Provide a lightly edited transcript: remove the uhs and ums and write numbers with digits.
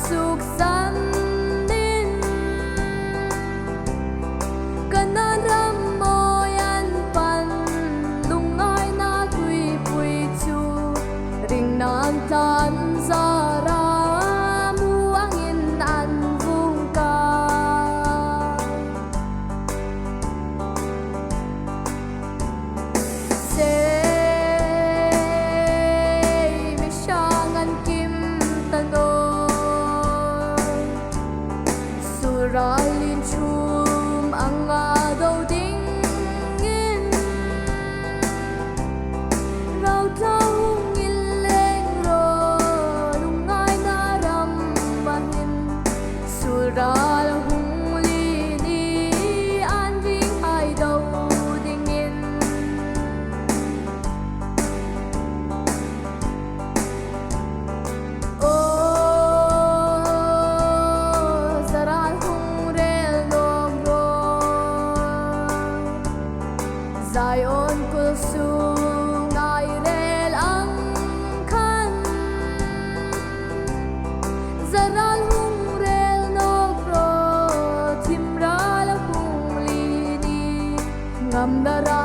suk san din kanaram moyan pan lungai na tui pui chu ring nan tan zara muangin an vung ka Ralin chum anga do ding in rau tau ngil leng ro lungai na ram bahin sural hung li ni an ding ai do ding in Zion kulsung ai rel ang khan zaral hung rel no pro timral hung li ni ngam dara